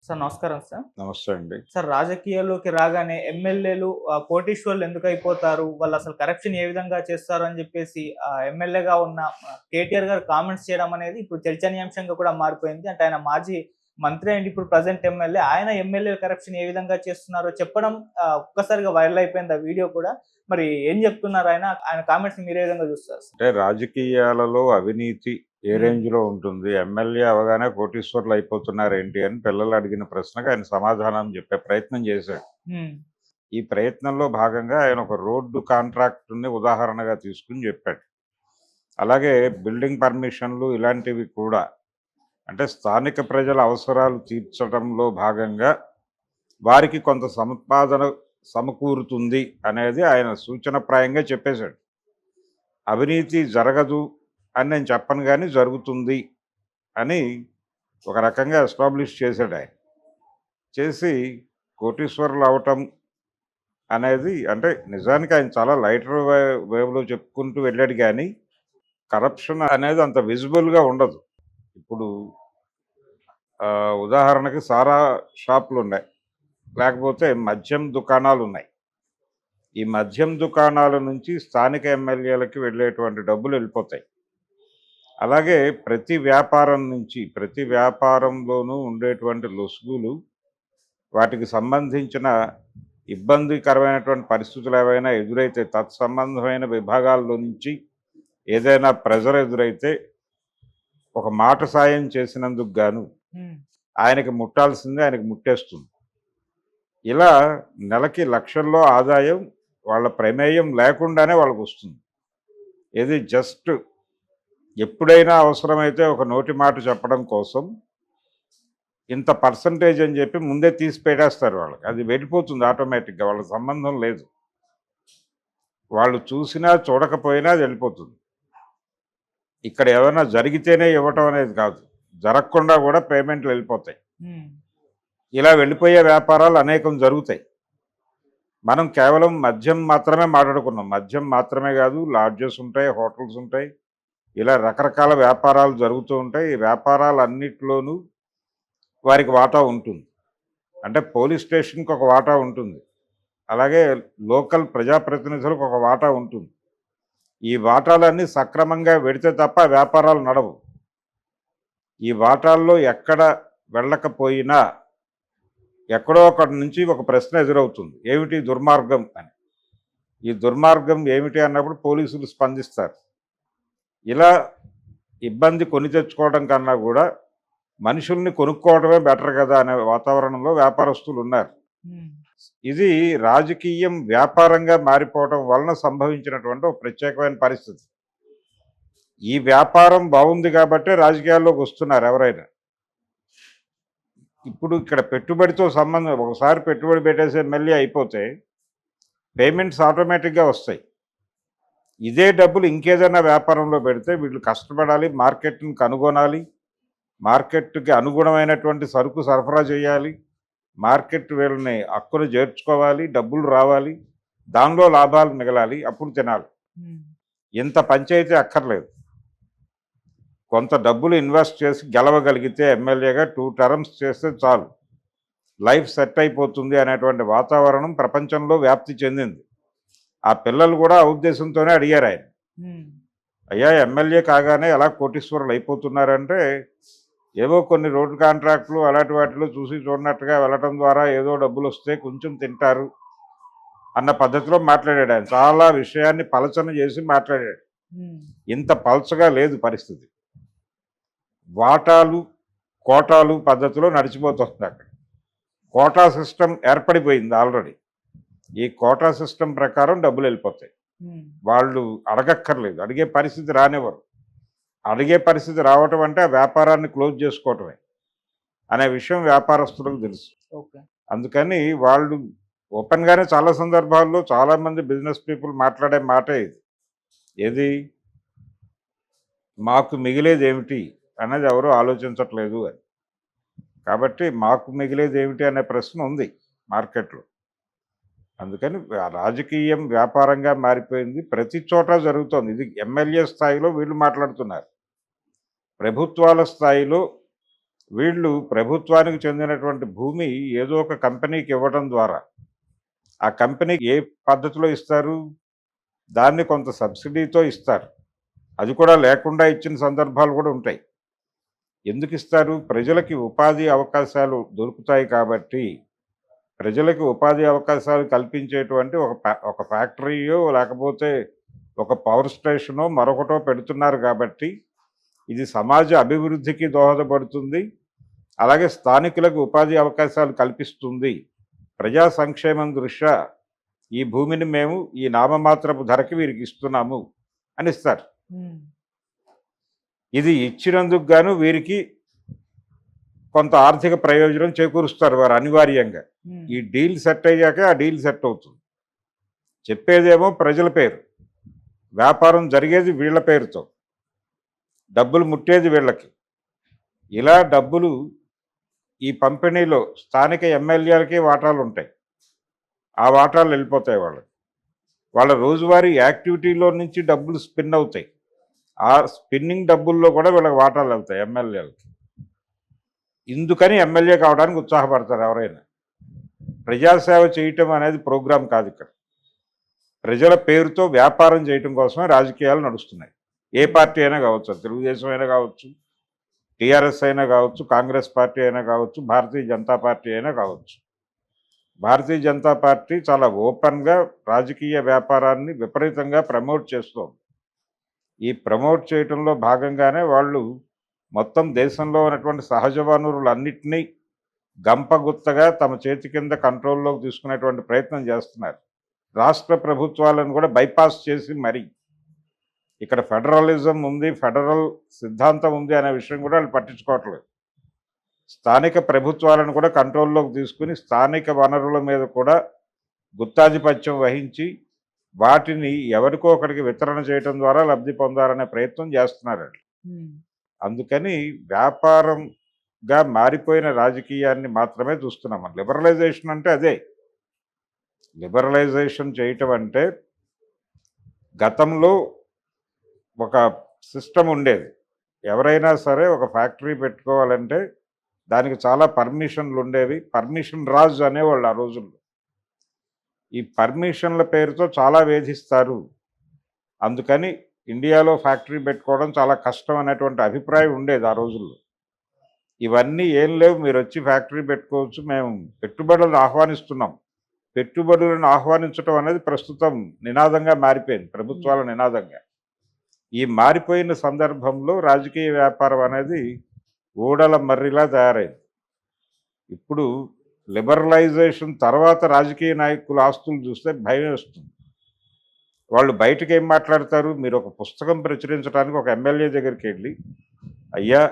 Sir నమస్కారం sir. నమస్తే అండి. సార్ రాజకీయాల్లోకి రాగానే ఎమ్మెల్యేలు కోటీశ్వరులు ఎందుకైపోతారు? వాళ్ళసలు కరప్షన్ ఏ విధంగా చేస్తారు అని జెప్పేసి ఎమ్మెల్యేగా ఉన్న కేటీఆర్ గారు కామెంట్స్ చేయడం అనేది ఇప్పుడు చర్చనీయాంశంగా కూడా మారిపోయింది. అంటే ఆయన మాజీ మంత్రి అండ్ ఇప్పుడు ప్రెజెంట్ ఎమ్మెల్యే. ఆయన ఎమ్మెల్యేల కరప్షన్ ఏ విధంగా చేస్తున్నారో చెప్పడం ఒక్కసారిగా వైరల్ అయిపోయింది ఆ వీడియో కూడా. మరి ఏం జెప్తున్నారు ఆయన? ఆయన కామెంట్స్‌ని మీరు ఏ విధంగా జూస్తారు సార్? అంటే రాజకీయాలలో అవినీతి ఏ హ్మ్. రేంజ్‌లో ఉంటుంది? ఎమ్మెల్యే అవ్వగానే కోటీశ్వరులు అయిపోతున్నారేంటి అని పిల్లలు అడిగిన ప్రశ్నకు ఆయన సమాధానం చెప్పే ప్రయత్నం చేశాడు. హ్మ్. ఈ ప్రయత్నంలో భాగంగా ఆయన ఒక రోడ్డు కాంట్రాక్టుని ఉదాహరణగా తీసుకొని చెప్పాడు. అలాగే బిల్డింగ్ పర్మిషన్‌లు ఇలాంటివి కూడా అంటే స్థానిక ప్రజల అవసరాలు తీర్చడంలో భాగంగా వారికి కొంత సంపాదన సమకూరుతుంది అనేది ఆయన సూచనప్రాయంగా చెప్పేశాడు. అవినీతి జరగదు అని నేను చెప్పను గానీ జరుగుతుంది అని ఒక రకంగా ఎస్టాబ్లిష్ చేశాడు ఆయన. చేసి కోటీశ్వరులు అవ్వటం అనేది అంటే నిజానికి ఆయన చాలా లైటర్ వేవ్‌లో చెప్పుకుంటూ వెళ్ళాడు గానీ, కరప్షన్ అనేది అంత విజిబుల్‌గా ఉండదు. ఇప్పుడు ఉదాహరణకి సారా షాపులున్నాయి. లేకపోతే మద్యం దుకాణాలున్నాయి. ఈ మద్యం దుకాణాల నుంచి స్థానిక ఎమ్మెల్యేలకి వెళ్ళేటువంటి డబ్బులు వెళ్ళిపోతాయి. అలాగే ప్రతి వ్యాపారంలోనూ ఉండేటువంటి లొసుగులు, వాటికి సంబంధించిన ఇబ్బందికరమైనటువంటి పరిస్థితులు ఏవైనా ఎదురైతే తత్సంబంధమైన విభాగాల్లో నుంచి ఏదైనా ప్రెజర్ ఎదురైతే ఒక మాట సాయం చేసినందుకు గాను హ్మ్. ఆయనకి ముట్టాల్సిందే ఆయనకి ముట్టేస్తుంది. ఇలా నెలకి లక్షల్లో ఆదాయం వాళ్ళ ప్రమేయం లేకుండానే వాళ్ళకొస్తుంది. ఇది జస్ట్ ఎప్పుడైనా అవసరమైతే ఒక నోటి మాట చెప్పడం కోసం ఇంత పర్సంటేజ్ అని చెప్పి ముందే తీసి పెట్టేస్తారు వాళ్ళకి. అది వెళ్ళిపోతుంది ఆటోమేటిక్‌గా. వాళ్ళకి సంబంధం లేదు. వాళ్ళు చూసినా చూడకపోయినా అది వెళ్ళిపోతుంది. ఇక్కడ ఏమైనా జరిగితేనే ఇవ్వటం అనేది కాదు. జరగకుండా కూడా పేమెంట్లు వెళ్ళిపోతాయి. హ్మ్. ఇలా వెళ్ళిపోయే వ్యాపారాలు అనేకం జరుగుతాయి. మనం కేవలం మద్యం మాత్రమే మాట్లాడుకున్నాం. మద్యం మాత్రమే కాదు, లాడ్జెస్ ఉంటాయి, హోటల్స్ ఉంటాయి. ఇలా రకరకాల వ్యాపారాలు జరుగుతూ ఉంటాయి. ఈ వ్యాపారాలన్నిటిలోనూ వారికి వాటా ఉంటుంది. అంటే పోలీస్ స్టేషన్‌కి ఒక వాటా ఉంటుంది. అలాగే లోకల్ ప్రజాప్రతినిధులకు ఒక వాటా ఉంటుంది. ఈ వాటాలన్నీ సక్రమంగా వెడితే తప్ప వ్యాపారాలు నడవు. ఈ వాటాల్లో ఎక్కడ వెళ్ళకపోయినా ఎక్కడో ఒకటి నుంచి ఒక ప్రశ్న ఎదురవుతుంది. ఏమిటి దుర్మార్గం అని. ఈ దుర్మార్గం ఏమిటి అన్నప్పుడు పోలీసులు స్పందిస్తారు. ఇలా ఇబ్బంది కొని తెచ్చుకోవడం కన్నా కూడా మనుషుల్ని కొనుక్కోవడమే బెటర్ కదా అనే వాతావరణంలో వ్యాపారస్తులు ఉన్నారు. హ్మ్. ఇది రాజకీయం వ్యాపారంగా మారిపోవడం వలన సంభవించినటువంటి ఒక ప్రత్యేకమైన పరిస్థితి. ఈ వ్యాపారం బాగుంది కాబట్టే రాజకీయాల్లోకి వస్తున్నారు ఎవరైనా. ఇప్పుడు ఇక్కడ పెట్టుబడితో సంబంధం ఒకసారి పెట్టుబడి పెట్టేసి ఎమ్మెల్యే అయిపోతే పేమెంట్స్ ఆటోమేటిక్‌గా వస్తాయి. ఇదే డబ్బులు ఇంకేదైనా వ్యాపారంలో పెడితే వీళ్ళు కష్టపడాలి, మార్కెట్‌ని కనుగొనాలి, మార్కెట్‌కి అనుగుణమైనటువంటి సరుకు సరఫరా చేయాలి, మార్కెట్ వీళ్ళని హక్కున చేర్చుకోవాలి, డబ్బులు రావాలి, దానిలో లాభాలు మిగలాలి, అప్పుడు తినాలి. హ్మ్. ఇంత పంచాయితీ అక్కర్లేదు. కొంత డబ్బులు ఇన్వెస్ట్ చేసి గెలవగలిగితే ఎమ్మెల్యేగా 2 టర్మ్స్ చేస్తే చాలు. లైఫ్ సెట్ అయిపోతుంది అనేటువంటి వాతావరణం ప్రపంచంలో వ్యాప్తి చెందింది. ఆ పిల్లలు కూడా ఆ ఉద్దేశంతోనే అడిగారాయన. హ్మ్. అయ్యా ఎమ్మెల్యే కాగానే ఎలా కోటీశ్వరులు అయిపోతున్నారంటే, ఏవో కొన్ని రోడ్డు కాంట్రాక్టులు అలాంటి వాటిలో చూసి చూడనట్టుగా వెళ్ళటం ద్వారా ఏదో డబ్బులొస్తే కొంచెం తింటారు అన్న పద్ధతిలో మాట్లాడాడు ఆయన. చాలా విషయాన్ని పలచన చేసి మాట్లాడాడు. హ్మ్. ఇంత పలచగా లేదు పరిస్థితి. వాటాలు, కోటాలు పద్ధతిలో నడిచిపోతుంది అక్కడ. కోటా సిస్టమ్ ఏర్పడిపోయింది ఆల్రెడీ. ఈ కోటా సిస్టమ్ ప్రకారం డబ్బులు వెళ్ళిపోతాయి. హ్మ్. వాళ్ళు అడగక్కర్లేదు. అడిగే పరిస్థితి రానివ్వరు. అడిగే పరిస్థితి రావటం అంటే ఆ వ్యాపారాన్ని క్లోజ్ చేసుకోవటమే అనే విషయం వ్యాపారస్తులకు తెలుసు. ఓకే. అందుకని వాళ్ళు ఓపెన్‌గానే చాలా సందర్భాల్లో చాలామంది బిజినెస్ పీపుల్ మాట్లాడే మాటే ఇది. ఏది? మాకు మిగిలేదేమిటి అన్నది ఎవరు ఆలోచించట్లేదు అని. కాబట్టి మాకు మిగిలేదేమిటి అనే ప్రశ్న ఉంది మార్కెట్‌లో. అందుకని రాజకీయం వ్యాపారంగా మారిపోయింది. ప్రతి చోట జరుగుతోంది. ఇది ఎమ్మెల్యే స్థాయిలో వీళ్ళు మాట్లాడుతున్నారు. ప్రభుత్వాల స్థాయిలో వీళ్ళు ప్రభుత్వానికి చెందినటువంటి భూమి ఏదో ఒక కంపెనీకి ఇవ్వడం ద్వారా ఆ కంపెనీకి ఏ పద్ధతిలో ఇస్తారు? దాన్ని కొంత సబ్సిడీతో ఇస్తారు. అది కూడా లేకుండా ఇచ్చిన సందర్భాలు కూడా ఉంటాయి. ఎందుకు ఇస్తారు? ప్రజలకి ఉపాధి అవకాశాలు దొరుకుతాయి కాబట్టి, ప్రజలకి ఉపాధి అవకాశాలు కల్పించేటువంటి ఒక ఫ్యాక్టరీయో లేకపోతే ఒక పవర్ స్టేషనో మరొకటో పెడుతున్నారు కాబట్టి ఇది సమాజ అభివృద్ధికి దోహదపడుతుంది. అలాగే స్థానికులకు ఉపాధి అవకాశాలు కల్పిస్తుంది. ప్రజా సంక్షేమం దృష్ట్యా ఈ భూమిని మేము ఈ నామమాత్రపు ధరకి వీరికి ఇస్తున్నాము అని ఇస్తారు. ఇది ఇచ్చినందుకు గాను వీరికి కొంత ఆర్థిక ప్రయోజనం చేకూరుస్తారు వారు అనివార్యంగా. ఈ డీల్ సెట్ అయ్యాక ఆ డీల్ సెట్ అవుతుంది. చెప్పేదేమో ప్రజల పేరు, వ్యాపారం జరిగేది వీళ్ళ పేరుతో, డబ్బులు ముట్టేది వీళ్ళకి. ఇలా డబ్బులు ఈ పంపిణీలో స్థానిక ఎమ్మెల్యేలకి వాటాలు ఉంటాయి. ఆ వాటాలు వెళ్ళిపోతాయి వాళ్ళకి. వాళ్ళ రోజువారీ యాక్టివిటీలో నుంచి డబ్బులు స్పిన్ అవుతాయి. ఆ స్పిన్నింగ్ డబ్బుల్లో కూడా వీళ్ళకి వాటాలు వెళ్తాయి ఎమ్మెల్యేలకి. ఇందుకని ఎమ్మెల్యే కావడానికి ఉత్సాహపడతారు ఎవరైనా. ప్రజాసేవ చేయటం అనేది ప్రోగ్రాం కాదు ఇక్కడ. ప్రజల పేరుతో వ్యాపారం చేయటం కోసమే రాజకీయాలు నడుస్తున్నాయి. ఏ పార్టీ అయినా కావచ్చు, తెలుగుదేశం అయినా కావచ్చు, టీఆర్ఎస్ అయినా కావచ్చు, కాంగ్రెస్ పార్టీ అయినా కావచ్చు, భారతీయ జనతా పార్టీ అయినా కావచ్చు. భారతీయ జనతా పార్టీ చాలా ఓపెన్గా రాజకీయ వ్యాపారాన్ని విపరీతంగా ప్రమోట్ చేస్తోంది. ఈ ప్రమోట్ చేయటంలో భాగంగానే వాళ్ళు మొత్తం దేశంలో ఉన్నటువంటి సహజ వనరులన్నింటినీ గంపగుత్తగా తమ చేతి కింద కంట్రోల్లోకి తీసుకునేటువంటి ప్రయత్నం చేస్తున్నారు. రాష్ట్ర ప్రభుత్వాలను కూడా బైపాస్ చేసి మరీ ఇక్కడ ఫెడరలిజం ఉంది, ఫెడరల్ సిద్ధాంతం ఉంది అనే విషయం కూడా వాళ్ళు పట్టించుకోవట్లేదు. స్థానిక ప్రభుత్వాలను కూడా కంట్రోల్లోకి తీసుకుని స్థానిక వనరుల మీద కూడా గుత్తాధిపత్యం వహించి వాటిని ఎవరికో ఒకరికి వితరణ చేయడం ద్వారా లబ్ధి పొందాలనే ప్రయత్నం చేస్తున్నారండి. అందుకని వ్యాపారంగా మారిపోయిన రాజకీయాన్ని మాత్రమే చూస్తున్నాం. లిబరలైజేషన్ అంటే అదే. లిబరలైజేషన్ చేయటం అంటే గతంలో ఒక సిస్టమ్ ఉండేది. ఎవరైనా సరే ఒక ఫ్యాక్టరీ పెట్టుకోవాలంటే దానికి చాలా పర్మిషన్లు ఉండేవి. పర్మిషన్ రాజ్ అనేవాళ్ళు ఆ రోజుల్లో. ఈ పర్మిషన్ల పేరుతో చాలా వేధిస్తారు. అందుకని ఇండియాలో ఫ్యాక్టరీ పెట్టుకోవడం చాలా కష్టం అనేటువంటి అభిప్రాయం ఉండేది ఆ రోజుల్లో. ఇవన్నీ ఏం లేవు, మీరు వచ్చి ఫ్యాక్టరీ పెట్టుకోవచ్చు, మేము పెట్టుబడులను ఆహ్వానిస్తున్నాం. పెట్టుబడులను ఆహ్వానించడం అనేది ప్రస్తుతం నినాదంగా మారిపోయింది, ప్రభుత్వాల నినాదంగా. ఈ మారిపోయిన సందర్భంలో రాజకీయ వ్యాపారం అనేది ఊడల మర్రిలా తయారైంది. ఇప్పుడు లిబరలైజేషన్ తర్వాత రాజకీయ నాయకుల ఆస్తులు చూస్తే భయం వస్తుంది. వాళ్ళు బయటకు ఏం మాట్లాడతారు? మీరు ఒక పుస్తకం ప్రచురించడానికి ఒక ఎమ్మెల్యే దగ్గరికి వెళ్ళి, అయ్యా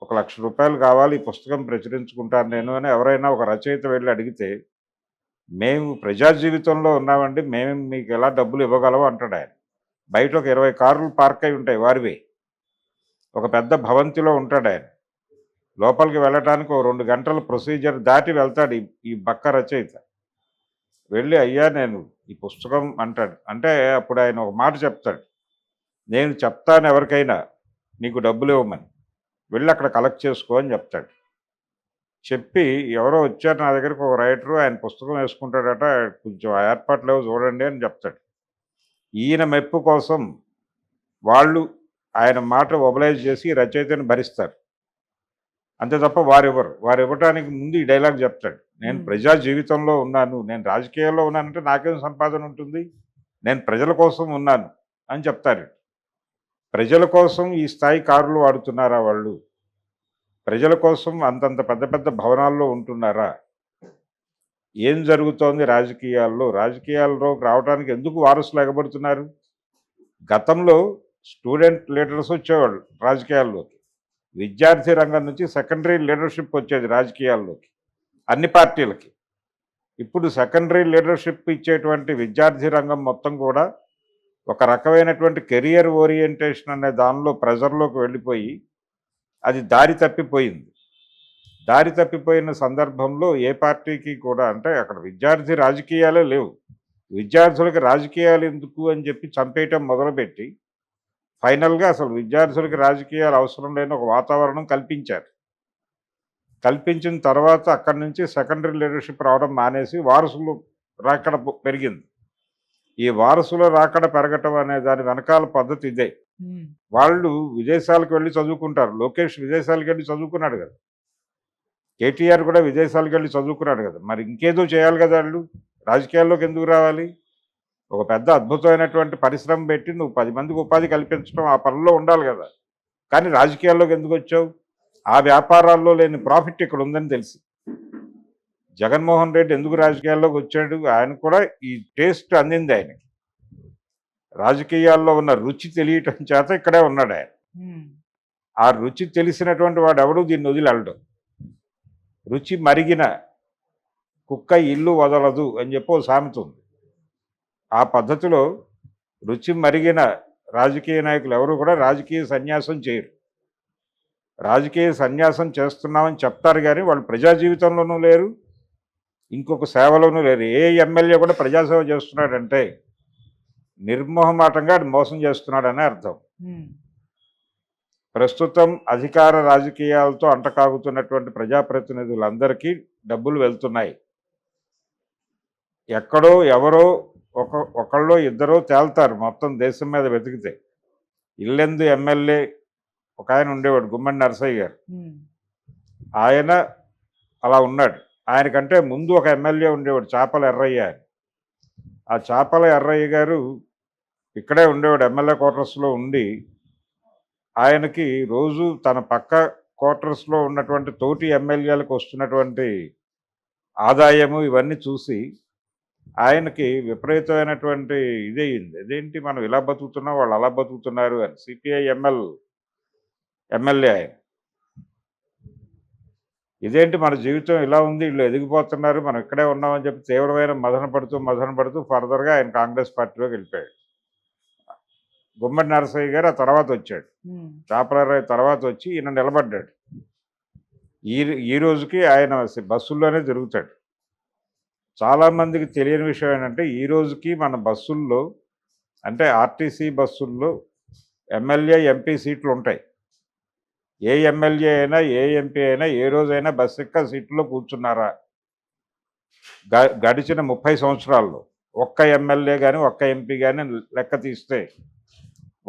₹1,00,000 కావాలి, ఈ పుస్తకం ప్రచురించుకుంటాను నేను అని ఎవరైనా ఒక రచయిత వెళ్ళి అడిగితే, మేము ప్రజా జీవితంలో ఉన్నామండి, మేము మీకు ఎలా డబ్బులు ఇవ్వగలము అంటాడు ఆయన. బయట ఒక 20 కార్లు పార్క్ అయి ఉంటాయి వారివే. ఒక పెద్ద భవంతిలో ఉంటాడు ఆయన. లోపలికి వెళ్ళటానికి ఒక 2 గంటల ప్రొసీజర్ దాటి వెళ్తాడు ఈ బక్క రచయిత. వెళ్ళి, అయ్యా నేను ఈ పుస్తకం అంటాడు. అంటే అప్పుడు ఆయన ఒక మాట చెప్తాడు, నేను చెప్తాను ఎవరికైనా నీకు డబ్బులు ఇవ్వమని, వెళ్ళి అక్కడ కలెక్ట్ చేసుకో అని చెప్తాడు. చెప్పి ఎవరో వచ్చారు నా దగ్గరికి, ఒక రైటరు, ఆయన పుస్తకం వేసుకుంటాడట, కొంచెం ఏర్పాట్లు ఏవో చూడండి అని చెప్తాడు. ఈయన మెప్పు కోసం వాళ్ళు ఆయన మాట మొబలైజ్ చేసి రచయితని భరిస్తారు. అంతే తప్ప వారు ఇవ్వటానికి ముందు ఈ డైలాగ్ చెప్తాడు, నేను ప్రజా జీవితంలో ఉన్నాను, నేను రాజకీయాల్లో ఉన్నానంటే నాకేం సంపాదన ఉంటుంది, నేను ప్రజల కోసం ఉన్నాను అని చెప్తారు. ప్రజల కోసం ఈ స్థాయి కారులు వాడుతున్నారా వాళ్ళు? ప్రజల కోసం అంతంత పెద్ద పెద్ద భవనాల్లో ఉంటున్నారా? ఏం జరుగుతోంది రాజకీయాల్లో? రాజకీయాల్లోకి రావడానికి ఎందుకు వారసులు ఎగబడుతున్నారు? గతంలో స్టూడెంట్ లీడర్స్ వచ్చేవాళ్ళు రాజకీయాల్లోకి, విద్యార్థి రంగం నుంచి సెకండరీ లీడర్షిప్ వచ్చేది రాజకీయాల్లోకి అన్ని పార్టీలకి. ఇప్పుడు సెకండరీ లీడర్షిప్ ఇచ్చేటువంటి విద్యార్థి రంగం మొత్తం కూడా ఒక రకమైనటువంటి కెరియర్ ఓరియంటేషన్ అనే దానిలో ప్రెజర్లోకి వెళ్ళిపోయి అది దారి తప్పిపోయింది. దారి తప్పిపోయిన సందర్భంలో ఏ పార్టీకి కూడా, అంటే అక్కడ విద్యార్థి రాజకీయాలే లేవు, విద్యార్థులకు రాజకీయాలు ఎందుకు అని చెప్పి చంపేయటం మొదలుపెట్టి ఫైనల్గా అసలు విద్యార్థులకి రాజకీయాలు అవసరం లేని ఒక వాతావరణం కల్పించారు. కల్పించిన తర్వాత అక్కడి నుంచి సెకండరీ లీడర్షిప్ రావడం మానేసి వారసులు రాకడ పెరిగింది. ఈ వారసుల రాకడ పెరగటం అనే దాని వెనకాల పద్ధతి ఇదే. వాళ్ళు విదేశాలకు వెళ్ళి చదువుకుంటారు. లోకేష్ విదేశాలకు వెళ్ళి చదువుకున్నాడు కదా, కేటీఆర్ కూడా విదేశాలకు వెళ్ళి చదువుకున్నాడు కదా, మరి ఇంకేదో చేయాలి కదా. వాళ్ళు రాజకీయాల్లోకి ఎందుకు రావాలి? ఒక పెద్ద అద్భుతమైనటువంటి పరిశ్రమ పెట్టి నువ్వు 10 మందికి ఉపాధి కల్పించడం, ఆ పనుల్లో ఉండాలి కదా. కానీ రాజకీయాల్లోకి ఎందుకు వచ్చావు? ఆ వ్యాపారాల్లో లేని ప్రాఫిట్ ఇక్కడ ఉందని తెలిసి. జగన్మోహన్ రెడ్డి ఎందుకు రాజకీయాల్లోకి వచ్చాడు? ఆయన కూడా ఈ టేస్ట్ అందింది ఆయనకి. రాజకీయాల్లో ఉన్న రుచి తెలియటం చేత ఇక్కడే ఉన్నాడు ఆయన. ఆ రుచి తెలిసినటువంటి వాడు ఎవడు దీన్ని వదిలి వెళ్ళడం. రుచి మరిగిన కుక్క ఇల్లు వదలదు అని చెప్పి ఓ సామెత ఉంది. ఆ పద్ధతిలో రుచి మరిగిన రాజకీయ నాయకులు ఎవరు కూడా రాజకీయ సన్యాసం చేయరు. రాజకీయ సన్యాసం చేస్తున్నామని చెప్తారు కానీ వాళ్ళు ప్రజా జీవితంలోనూ లేరు, ఇంకొక సేవలోనూ లేరు. ఏ ఎమ్మెల్యే కూడా ప్రజాసేవ చేస్తున్నాడంటే నిర్మోహమాటంగా మోసం చేస్తున్నాడనే అర్థం. ప్రస్తుతం అధికార రాజకీయాలతో అంటకాగుతున్నటువంటి ప్రజాప్రతినిధులందరికీ డబ్బులు వెళ్తున్నాయి. ఎక్కడో ఎవరో ఒకళ్ళో ఇద్దరో తేల్తారు మొత్తం దేశం మీద వెతికితే. ఇల్లెందు ఎమ్మెల్యే ఒక ఆయన ఉండేవాడు, గుమ్మడి నరసయ్య గారు. ఆయన అలా ఉన్నాడు. ఆయనకంటే ముందు ఒక ఎమ్మెల్యే ఉండేవాడు, చాపల ఎర్రయ్య అని. ఆ చాపల ఎర్రయ్య గారు ఇక్కడే ఉండేవాడు, ఎమ్మెల్యే క్వార్టర్స్లో ఉండి ఆయనకి రోజు తన పక్క క్వార్టర్స్లో ఉన్నటువంటి తోటి ఎమ్మెల్యేలకు వస్తున్నటువంటి ఆదాయము ఇవన్నీ చూసి ఆయనకి విపరీతమైనటువంటి ఇదయింది. అదేంటి మనం ఇలా బతుకుతున్నాం, వాళ్ళు అలా బతుకుతున్నారు అని. సిపిఐ ఎమ్మెల్యే ఆయన. ఇదేంటి మన జీవితం ఇలా ఉంది, వీళ్ళు ఎదిగిపోతున్నారు, మనం ఇక్కడే ఉన్నామని చెప్పి తీవ్రమైన మదన పడుతూ ఫర్దర్గా ఆయన కాంగ్రెస్ పార్టీలోకి వెళ్ళిపోయాడు. గుమ్మడి నరసయ్య గారు ఆ తర్వాత వచ్చాడు, చాపలరాయ్ తర్వాత వచ్చి ఈయన నిలబడ్డాడు. ఈ రోజుకి ఆయన బస్సుల్లోనే తిరుగుతాడు. చాలామందికి తెలియని విషయం ఏంటంటే ఈ రోజుకి మన బస్సుల్లో, అంటే ఆర్టీసీ బస్సుల్లో ఎమ్మెల్యే ఎంపీ సీట్లు ఉంటాయి. ఏ ఎమ్మెల్యే అయినా ఏ ఎంపీ అయినా ఏ రోజైనా బస్సు ఎక్క సీట్లో కూర్చున్నారా? గడిచిన 30 సంవత్సరాల్లో ఒక్క ఎమ్మెల్యే కానీ ఒక్క ఎంపీ కానీ లెక్క తీస్తే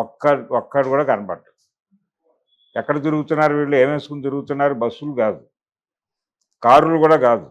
ఒక్కడు కూడా కనబడ్డాడు. ఎక్కడ తిరుగుతున్నారు వీళ్ళు, ఏమేసుకుని తిరుగుతున్నారు? బస్సులు కాదు, కారులు కూడా కాదు,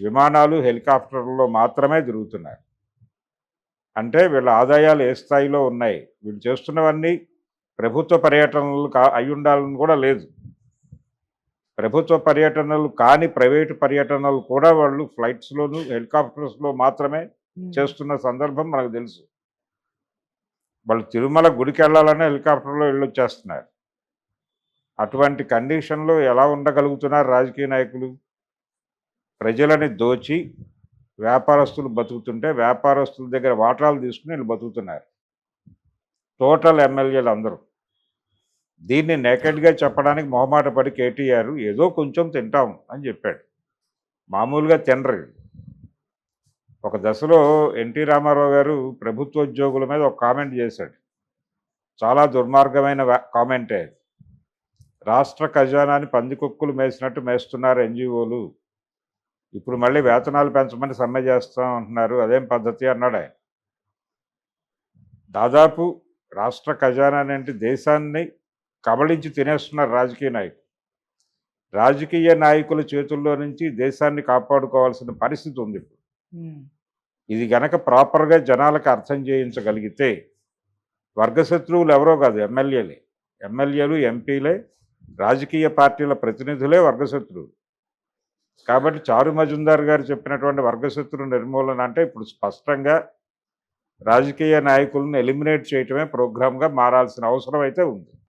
విమానాలు హెలికాప్టర్లలో మాత్రమే తిరుగుతున్నారు. అంటే వీళ్ళ ఆదాయాలు ఏ స్థాయిలో ఉన్నాయి? వీళ్ళు చేస్తున్నవన్నీ ప్రభుత్వ పర్యటనలు అయి ఉండాలని కూడా లేదు. ప్రభుత్వ పర్యటనలు కానీ ప్రైవేటు పర్యటనలు కూడా వాళ్ళు ఫ్లైట్స్లోను హెలికాప్టర్స్లో మాత్రమే చేస్తున్న సందర్భం మనకు తెలుసు. వాళ్ళు తిరుమల గుడికి వెళ్ళాలనే హెలికాప్టర్లో వెళ్ళొచ్చేస్తున్నారు. అటువంటి కండిషన్లో ఎలా ఉండగలుగుతున్నారు రాజకీయ నాయకులు? ప్రజలని దోచి వ్యాపారస్తులు బతుకుతుంటే వ్యాపారస్తుల దగ్గర వాటాలు తీసుకుని వీళ్ళు బతుకుతున్నారు. టోటల్ ఎమ్మెల్యేలు అందరూ. దీన్ని నేకెడ్గా చెప్పడానికి మొహమాట పడి కేటీఆర్ ఏదో కొంచెం తింటాం అని చెప్పాడు. మామూలుగా తినరు. ఒక దశలో ఎన్టీ రామారావు గారు ప్రభుత్వ ఉద్యోగుల మీద ఒక కామెంట్ చేశాడు. చాలా దుర్మార్గమైన కామెంటే. రాష్ట్ర ఖజానాని పందికొక్కులు మేసినట్టు మేస్తున్నారు ఎన్జిఓలు, ఇప్పుడు మళ్ళీ వేతనాలు పెంచమని సమ్మె చేస్తాం అంటున్నారు, అదేం పద్ధతి అన్నాడు ఆయన. దాదాపు రాష్ట్ర ఖజానాని అంటే దేశాన్ని కబళించి తినేస్తున్నారు రాజకీయ నాయకులు. రాజకీయ నాయకుల చేతుల్లో నుంచి దేశాన్ని కాపాడుకోవాల్సిన పరిస్థితి ఉంది ఇప్పుడు. ఇది గనక ప్రాపర్గా జనాలకు అర్థం చేయించగలిగితే, వర్గశత్రువులు ఎవరో కాదు, ఎమ్మెల్యేలు ఎంపీలే, రాజకీయ పార్టీల ప్రతినిధులే వర్గశత్రువులు. కాబట్టి చారు మజుందార్ గారు చెప్పినటువంటి వర్గశత్రు నిర్మూలన అంటే ఇప్పుడు స్పష్టంగా రాజకీయ నాయకులను ఎలిమినేట్ చేయటమే ప్రోగ్రామ్గా మారాల్సిన అవసరం అయితే ఉంది.